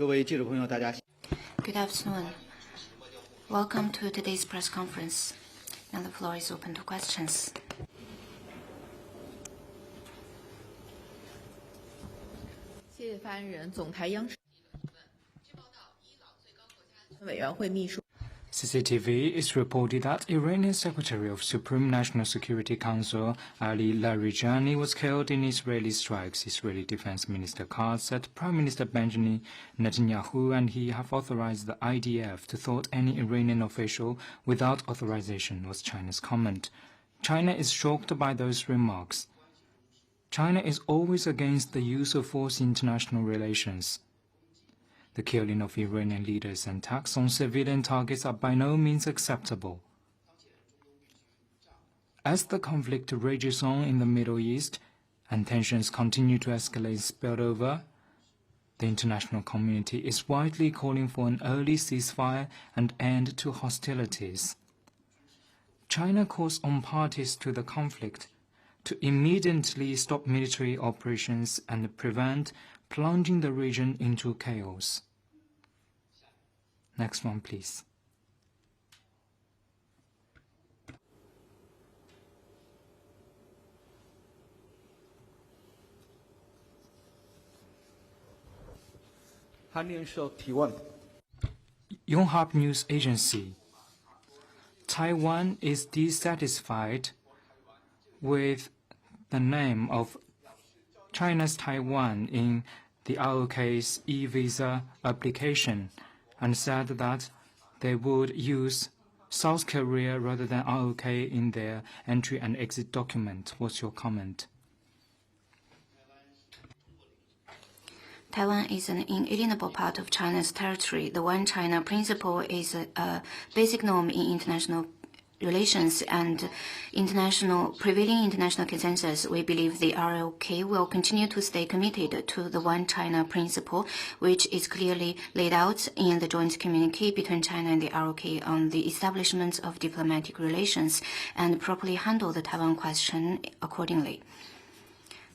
各位记者朋友，大家。Good afternoon. Welcome to today's press conference. Now the floor is open to questions. 谢谢发言人。总台央视据报道，伊朗最高国家委员会秘书。 CCTV is reported that Iranian Secretary of Supreme National Security Council Ali Larijani was killed in Israeli strikes. Israeli Defense Minister Katz said Prime Minister Benjamin Netanyahu and he have authorized the IDF to thwart any Iranian official without authorization, was China's comment. China is shocked by those remarks. China is always against the use of force in international relations. The killing of Iranian leaders and attacks on civilian targets are by no means acceptable. As the conflict rages on in the Middle East and tensions continue to escalate and spill over, the international community is widely calling for an early ceasefire and end to hostilities. China calls on parties to the conflict to immediately stop military operations and prevent plunging the region into chaos. Next one, please. Yonhap News Agency. Taiwan is dissatisfied with the name of China's Taiwan in the ROK's e-visa application and said that they would use South Korea rather than ROK in their entry and exit document. What's your comment? Taiwan is an inalienable part of China's territory. The One China principle is a basic norm in international relations and prevailing international consensus. We believe the ROK will continue to stay committed to the One China principle, which is clearly laid out in the joint communique between China and the ROK on the establishment of diplomatic relations, and properly handle the Taiwan question accordingly.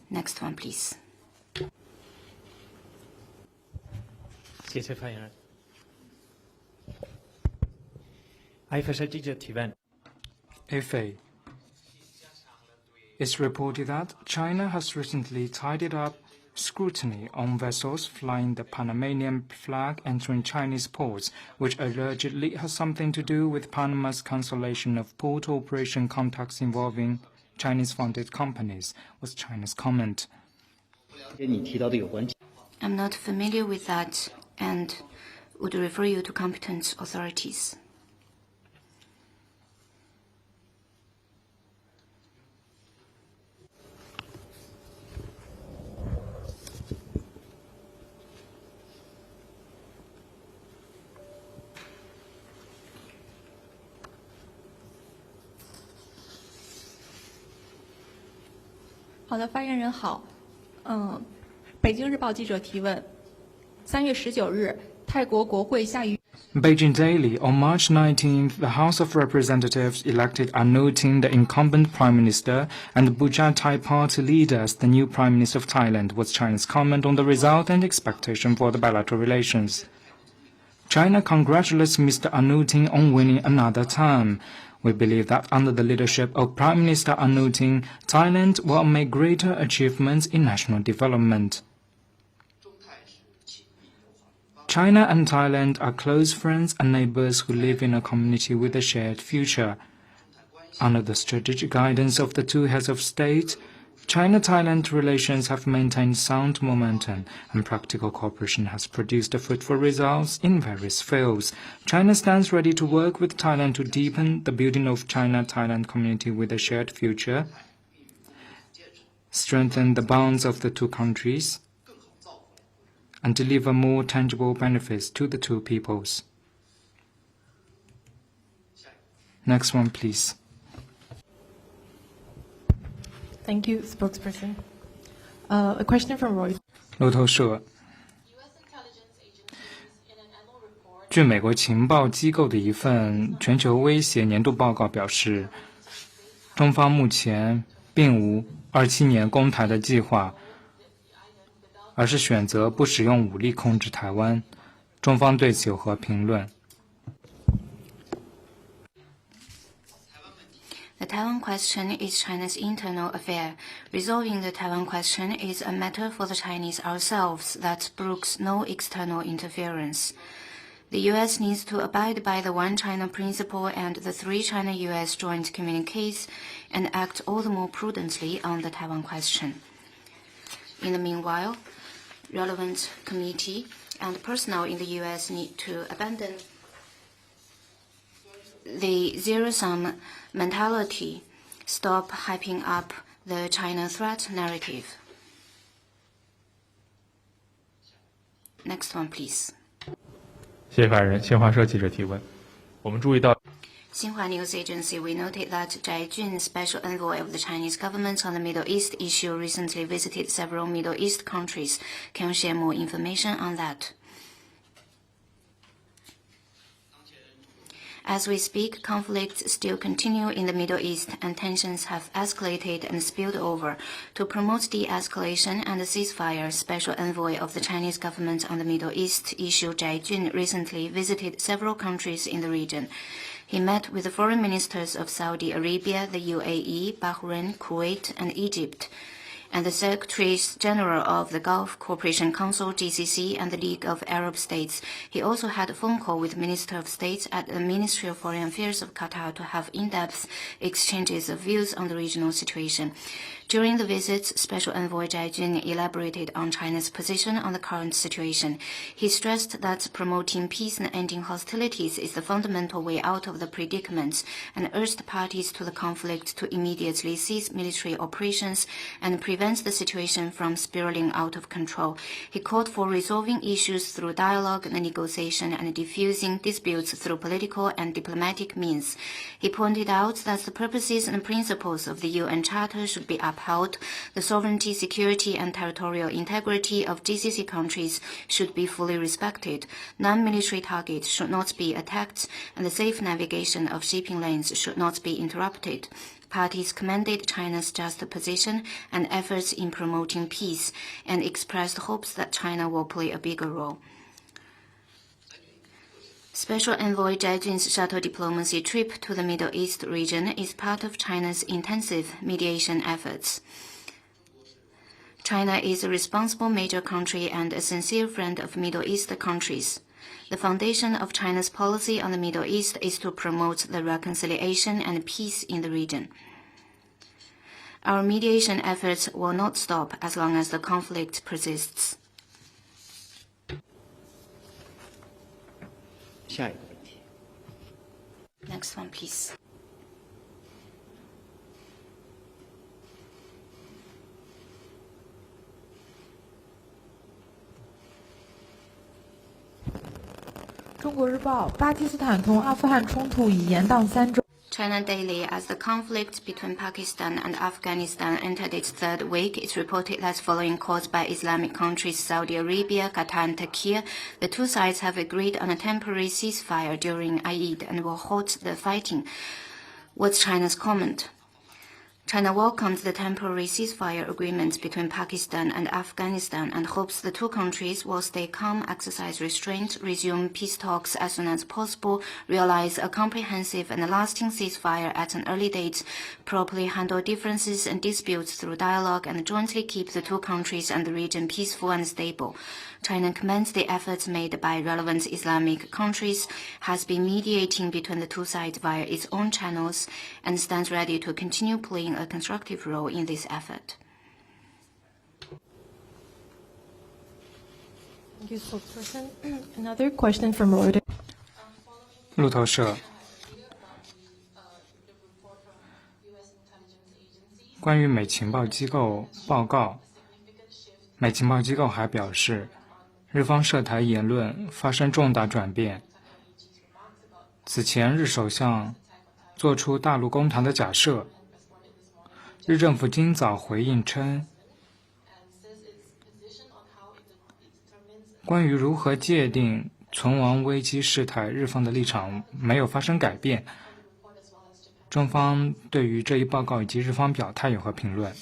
Next one, please. 谢谢发言人。IFA 记者提问。 FA. It's reported that China has recently tidied up scrutiny on vessels flying the Panamanian flag entering Chinese ports, which allegedly has something to do with Panama's cancellation of port operation contacts involving Chinese-funded companies, was China's comment. I'm not familiar with that and would refer you to competent authorities.好的，发言人好。北京日报记者提问：3月19日，泰国国会下议。 Beijing Daily. On March 19th, the House of Representatives elected Anutin, the incumbent Prime Minister, and Bujat Thai Party leader as the new Prime Minister of Thailand. What's China's comment on the result and expectation for the bilateral relations? China congratulates Mr. Anutin on winning another term. We believe that under the leadership of Prime Minister Anutin, Thailand will make greater achievements in national development. China and Thailand are close friends and neighbors who live in a community with a shared future. Under the strategic guidance of the two heads of state, China-Thailand relations have maintained sound momentum, and practical cooperation has produced fruitful results in various fields. China stands ready to work with Thailand to deepen the building of China-Thailand community with a shared future, strengthen the bonds of the two countries, and deliver more tangible benefits to the two peoples. Next one, please. Thank you, spokesperson. A question from Roy. 路透社。据美国情报机构的一份全球威胁年度报告表示，中方目前并无27年攻台的计划，而是选择不使用武力控制台湾。中方对此有何评论？ The Taiwan question is China's internal affair. Resolving the Taiwan question is a matter for the Chinese ourselves that brooks no external interference. The U.S. needs to abide by the One China principle and the Three China-U.S. joint communiques and act all the more prudently on the Taiwan question. In the meanwhile, relevant committee and personnel in the U.S. need to abandon the zero-sum mentality, stop hyping up the China threat narrative. Next one, please. 谢谢发言人。新华社记者提问：我们注意到。 Xinhua News Agency, we noted that Zhai Jun, special envoy of the Chinese government on the Middle East issue, recently visited several Middle East countries. Can you share more information on that? As we speak, conflicts still continue in the Middle East and tensions have escalated and spilled over. To promote de-escalation and a ceasefire, Special Envoy of the Chinese government on the Middle East, Issue Zhai Jun, recently visited several countries in the region. He met with the foreign ministers of Saudi Arabia, the UAE, Bahrain, Kuwait, and Egypt, and the Secretaries General of the Gulf Cooperation Council, GCC, and the League of Arab States. He also had a phone call with Minister of State at the Ministry of Foreign Affairs of Qatar to have in-depth exchanges of views on the regional situation. During the visit, Special Envoy Zhai Jun elaborated on China's position on the current situation. He stressed that promoting peace and ending hostilities is the fundamental way out of the predicament and urged parties to the conflict to immediately cease military operations and prevent the situation from spiraling out of control. He called for resolving issues through dialogue and negotiation and diffusing disputes through political and diplomatic means. He pointed out that the purposes and principles of the UN Charter should be upheld, the sovereignty, security, and territorial integrity of GCC countries should be fully respected, non-military targets should not be attacked, and the safe navigation of shipping lanes should not be interrupted. Parties commended China's just position and efforts in promoting peace and expressed hopes that China will play a bigger role. Special Envoy Zhai Jun's shuttle diplomacy trip to the Middle East region is part of China's intensive mediation efforts. China is a responsible major country and a sincere friend of Middle East countries. The foundation of China's policy on the Middle East is to promote the reconciliation and peace in the region. Our mediation efforts will not stop as long as the conflict persists. 下一个问题。 Next one, please.《中国日报》巴基斯坦同阿富汗冲突已延宕3周。 China Daily, as the conflict between Pakistan and Afghanistan entered its third week, it's reported that following calls by Islamic countries Saudi Arabia, Qatar, and Turkey, the two sides have agreed on a temporary ceasefire during Eid and will halt the fighting. What's China's comment? China welcomes the temporary ceasefire agreement between Pakistan and Afghanistan and hopes the two countries will stay calm, exercise restraint, resume peace talks as soon as possible, realize a comprehensive and lasting ceasefire at an early date, properly handle differences and disputes through dialogue, and jointly keep the two countries and the region peaceful and stable. China commends the efforts made by relevant Islamic countries, has been mediating between the two sides via its own channels, and stands ready to continue playing a constructive role in this effort. Thank you, spokesperson. Another question from Reuters. 路透社关于美情报机构报告，美情报机构还表示，日方涉台言论发生重大转变。此前，日首相做出大陆公堂的假设。日政府今早回应称，关于如何界定存亡危机事态，日方的立场没有发生改变。中方对于这一报告以及日方表态有何评论？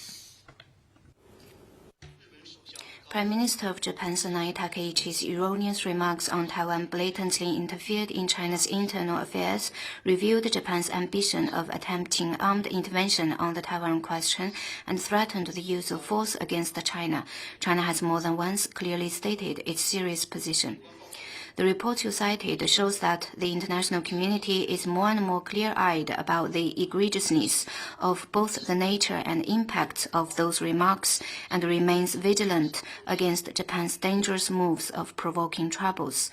Prime Minister of Japan Sanai Takeichi's erroneous remarks on Taiwan blatantly interfered in China's internal affairs, revealed Japan's ambition of attempting armed intervention on the Taiwan question, and threatened the use of force against China. China has more than once clearly stated its serious position. The report you cited shows that the international community is more and more clear-eyed about the egregiousness of both the nature and impact of those remarks and remains vigilant against Japan's dangerous moves of provoking troubles.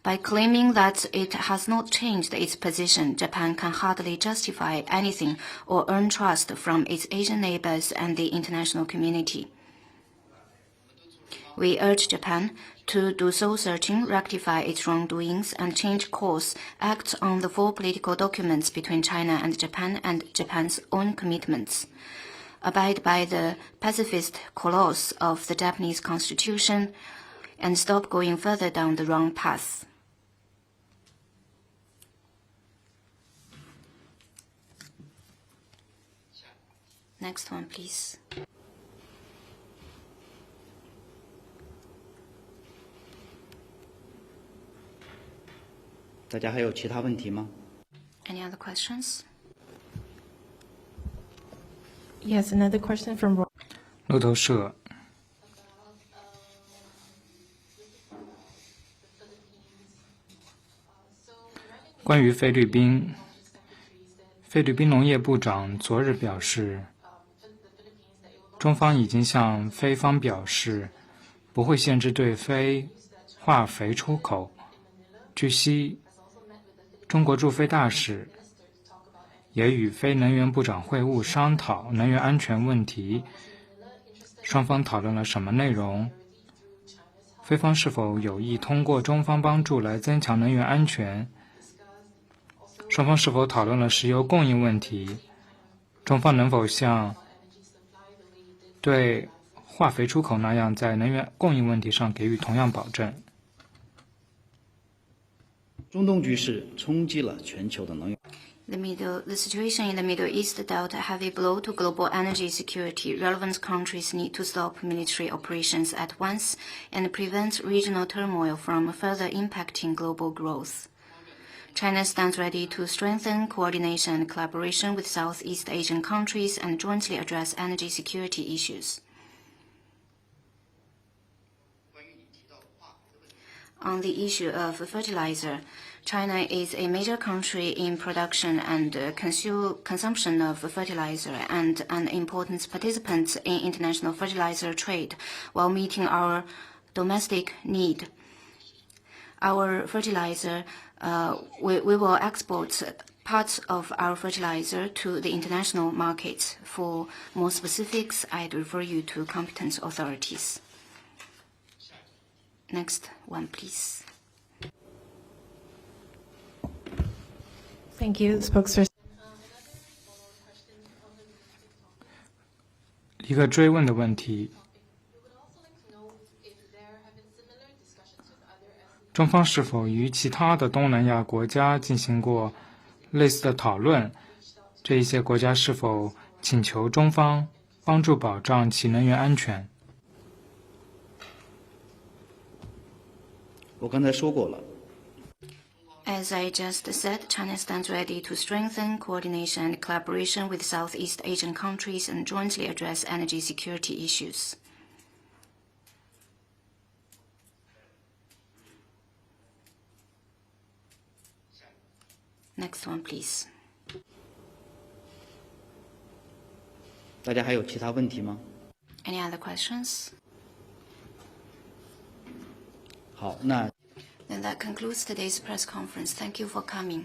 By claiming that it has not changed its position, Japan can hardly justify anything or earn trust from its Asian neighbors and the international community. We urge Japan to do soul-searching, rectify its wrongdoings, and change course, act on the four political documents between China and Japan's own commitments, abide by the pacifist clause of the Japanese Constitution, and stop going further down the wrong path. Next one, please.大家还有其他问题吗？ Any other questions? Yes, another question from 路透社。关于菲律宾，菲律宾农业部长昨日表示，中方已经向菲方表示，不会限制对菲化肥出口。据悉，中国驻菲大使也与菲能源部长会晤，商讨能源安全问题。双方讨论了什么内容？菲方是否有意通过中方帮助来增强能源安全？双方是否讨论了石油供应问题？中方能否像对化肥出口那样，在能源供应问题上给予同样保证？中东局势冲击了全球的能源。The situation in the Middle East dealt a heavy blow to global energy security. Relevant countries need to stop military operations at once and prevent regional turmoil from further impacting global growth. China stands ready to strengthen coordination and collaboration with Southeast Asian countries and jointly address energy security issues. On the issue of fertilizer, China is a major country in production and consumption of fertilizer and an important participant in international fertilizer trade while meeting our domestic need. Our fertilizer, we will export parts of our fertilizer to the international market. For more specifics, I'd refer you to competent authorities. Next one, please. Thank you, spokesperson. 一个追问的问题：中方是否与其他的东南亚国家进行过类似的讨论？这一些国家是否请求中方帮助保障其能源安全？我刚才说过了。As I just said, China stands ready to strengthen coordination and collaboration with Southeast Asian countries and jointly address energy security issues. Next one, please. 大家还有其他问题吗？ Any other questions? 好，那 Then that concludes today's press conference. Thank you for coming.